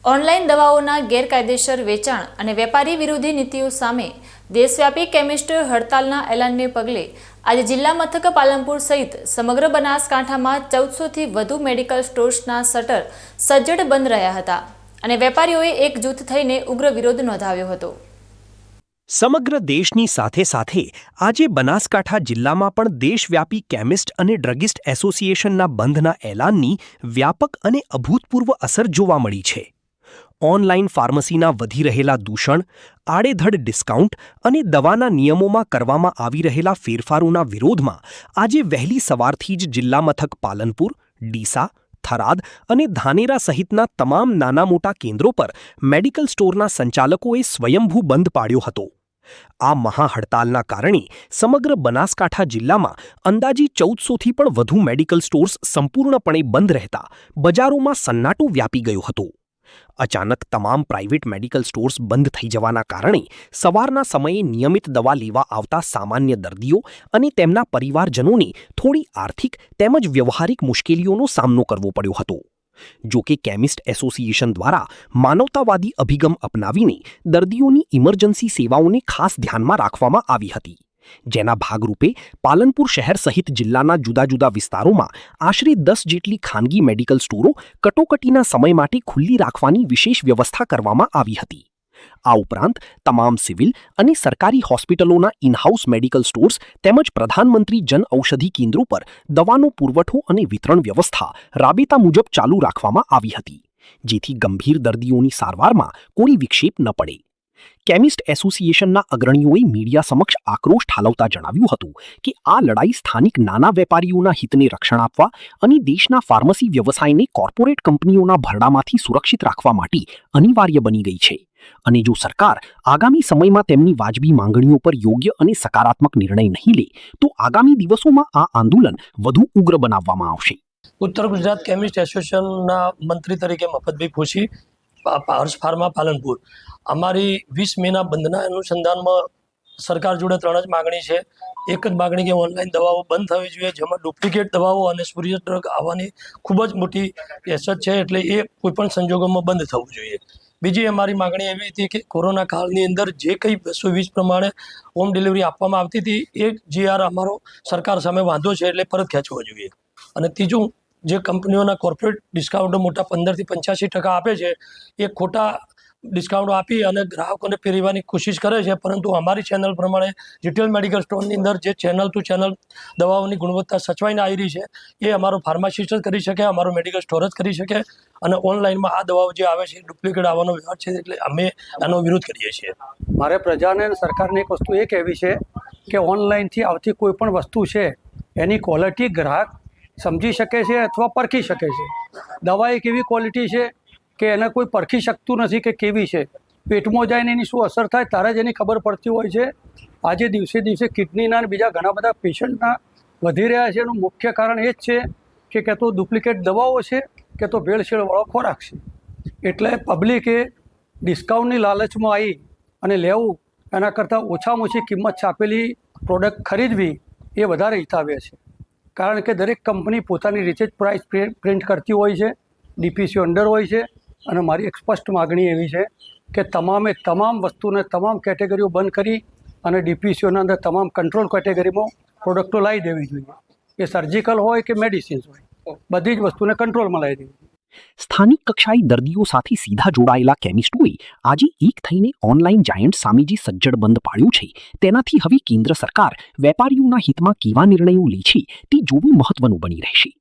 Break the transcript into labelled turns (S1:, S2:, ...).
S1: Online દવાઓના ગેરકાયદેસર વેચાણ અને વેપારી વિરોધી નીતિઓ સામે દેશવ્યાપી કેમિસ્ટ હડતાલના એલાનને પગલે આજે જિલ્લા મથક પાલનપુર સહિત સમગ્ર બનાસકાંઠામાં 1400થી વધુ મેડિકલ સ્ટોર્સના શટર સજ્જડ બંધ રહ્યા હતા અને વેપારીઓએ એકજૂથ થઈને ઉગ્ર વિરોધ નોંધાવ્યો હતો।
S2: સમગ્ર દેશની સાથે સાથે આજે બનાસકાંઠા જિલ્લામાં પણ દેશવ્યાપી કેમિસ્ટ અને ડ્રગિસ્ટ એસોસિએશનના બંધના એલાનની વ્યાપક અને અભૂતપૂર્વ અસર જોવા મળી છે। ઓનલાઈન ફાર્મસીના વધી રહેલા દૂષણ, આડેધડ ડિસ્કાઉન્ટ અને દવાના નિયમોમાં કરવામાં આવી રહેલા ફેરફારોના વિરોધમાં આજે વહેલી સવારથી જ જિલ્લા મથક પાલનપુર, ડીસા, થરાદ અને ધાનેરા સહિતના તમામ નાના મોટા કેન્દ્રો પર મેડિકલ સ્ટોરના સંચાલકોએ સ્વયંભૂ બંધ પાડ્યો હતો। આ મહાહડતાલના કારણે સમગ્ર બનાસકાંઠા જિલ્લામાં અંદાજી 1400થી પણ વધુ મેડિકલ સ્ટોર્સ સંપૂર્ણપણે બંધ રહેતા બજારોમાં સન્નાટો વ્યાપી ગયો હતો। અચાનક તમામ પ્રાઇવેટ મેડિકલ સ્ટોર્સ બંધ થઈ જવાના કારણે સવારના સમયે નિયમિત દવા લેવા આવતા સામાન્ય દર્દીઓ અને તેમના પરિવારજનોને થોડી આર્થિક તેમજ વ્યવહારિક મુશ્કેલીઓનો સામનો કરવો પડ્યો હતો। જો કે કેમિસ્ટ એસોસિએશન દ્વારા માનવતાવાદી અભિગમ અપનાવીને દર્દીઓની ઇમરજન્સી સેવાઓને ખાસ ધ્યાનમાં રાખવામાં આવી હતી, જેના ભાગરૂપે પાલનપુર શહેર સહિત જિલ્લાના જુદા જુદા વિસ્તારોમાં આશરે 10 જેટલી ખાનગી મેડિકલ સ્ટોરો કટોકટીના સમય માટે ખુલ્લી રાખવાની વિશેષ વ્યવસ્થા કરવામાં આવી હતી। આ ઉપરાંત તમામ સિવિલ અને સરકારી હોસ્પિટલોના ઇનહાઉસ મેડિકલ સ્ટોર્સ તેમજ પ્રધાનમંત્રી જન ઔષધિ કેન્દ્રો પર દવાનો પુરવઠો અને વિતરણ વ્યવસ્થા રાબેતા મુજબ ચાલુ રાખવામાં આવી હતી, જેથી ગંભીર દર્દીઓની સારવારમાં કોઈ વિક્ષેપ ન પડે। કેમિસ્ટ એસોસિએશનના અગ્રણીઓએ મીડિયા સમક્ષ આક્રોશ ઠાલવતા જણાવ્યું હતું કે આ લડાઈ સ્થાનિક નાના વેપારીઓના હિતને રક્ષણ આપવા અને દેશના ફાર્મસી વ્યવસાયને કોર્પોરેટ કંપનીઓના ભરડામાંથી સુરક્ષિત રાખવા માટે અનિવાર્ય બની ગઈ છે અને જો સરકાર આગામી સમયમાં તેમની વાજબી માંગણીઓ પર યોગ્ય અને સકારાત્મક નિર્ણય નહીં લે તો આગામી દિવસોમાં આ આંદોલન વધુ ઉગ્ર બનાવવામાં આવશે।
S3: ઉત્તર ગુજરાત કેમિસ્ટ એસોસિએશનના મંત્રી તરીકે મફતભાઈ ફોશી, હર્ષ ફાર્મા પાલનપુર, અમારી 20 મેના બંધના અનુસંધાનમાં સરકાર જોડે 3 જ માગણી છે। એક જ માગણી કે ઓનલાઈન દવાઓ બંધ થવી જોઈએ, જેમાં ડુપ્લિકેટ દવાઓ અને સ્પુરિયસ ડ્રગ આવવાની ખૂબ જ મોટી અસર છે, એટલે એ કોઈપણ સંજોગોમાં બંધ થવું જોઈએ। બીજી અમારી માગણી એવી હતી કે કોરોના કાળની અંદર જે કંઈ 220 પ્રમાણે હોમ ડિલિવરી આપવામાં આવતી હતી એ GR અમારો સરકાર સામે વાંધો છે, એટલે પરત ખેંચવો જોઈએ। અને ત્રીજું, જે કંપનીઓના કોર્પોરેટ ડિસ્કાઉન્ટો મોટા 15થી 85% આપે છે, એ ખોટા ડિસ્કાઉન્ટ આપી અને ગ્રાહકોને ફેરવવાની કોશિશ કરે છે, પરંતુ અમારી ચેનલ પ્રમાણે રિટેલ મેડિકલ સ્ટોરની અંદર જે ચેનલ ટુ ચેનલ દવાઓની ગુણવત્તા સચવાઈને આવી રહી છે એ અમારો ફાર્માસિસ્ટ જ કરી શકે, અમારો મેડિકલ સ્ટોર જ કરી શકે, અને ઓનલાઈનમાં આ દવાઓ જે આવે છે ડુપ્લિકેટ આવવાનો વ્યવહાર છે, એટલે અમે આનો વિરોધ કરીએ છીએ।
S4: મારે પ્રજાને અને સરકારને એક વસ્તુ એ કહેવી છે કે ઓનલાઈનથી આવતી કોઈ પણ વસ્તુ છે એની ક્વોલિટી ગ્રાહક સમજી શકે છે અથવા પરખી શકે છે। દવા એક એવી ક્વોલિટી છે કે એને કોઈ પરખી શકતું નથી કે કેવી છે, પેટમાં જાય ને એની શું અસર થાય ત્યારે જ એની ખબર પડતી હોય છે। આજે દિવસે દિવસે કિડનીના અને બીજા ઘણા બધા પેશન્ટના વધી રહ્યા છે, એનું મુખ્ય કારણ એ જ છે કે તો ડુપ્લિકેટ દવાઓ છે કે તો ભેળસેળવાળો ખોરાક છે। એટલે પબ્લિકે ડિસ્કાઉન્ટની લાલચમાં આવી અને લેવું એના કરતાં ઓછામાં ઓછી કિંમત છાપેલી પ્રોડક્ટ ખરીદવી એ વધારે હિતાવે છે, કારણ કે દરેક કંપની પોતાની રીતે જ પ્રાઇસ પ્રિન્ટ કરતી હોય છે, DPCO અંડર હોય છે, અને મારી એક સ્પષ્ટ માગણી એવી છે કે તમામે તમામ વસ્તુને તમામ કેટેગરીઓ બંધ કરી અને DPCOના અંદર તમામ કંટ્રોલ કેટેગરીમાં પ્રોડક્ટો લાવી દેવી જોઈએ। એ સર્જિકલ હોય કે મેડિસિન્સ હોય, બધી જ વસ્તુને કંટ્રોલમાં લાવી દેવી જોઈએ।
S2: સ્થાનિક કક્ષાએ દર્દીઓ સાથે સીધા જોડાયેલા કેમિસ્ટોએ આજે એક થઈને ઓનલાઈન જાયન્ટ સામે જે સજ્જડ બંધ પાડ્યું છે, તેનાથી હવે કેન્દ્ર સરકાર વેપારીઓના હિતમાં કેવા નિર્ણયો લે છે તે જોવું મહત્વનું બની રહેશે।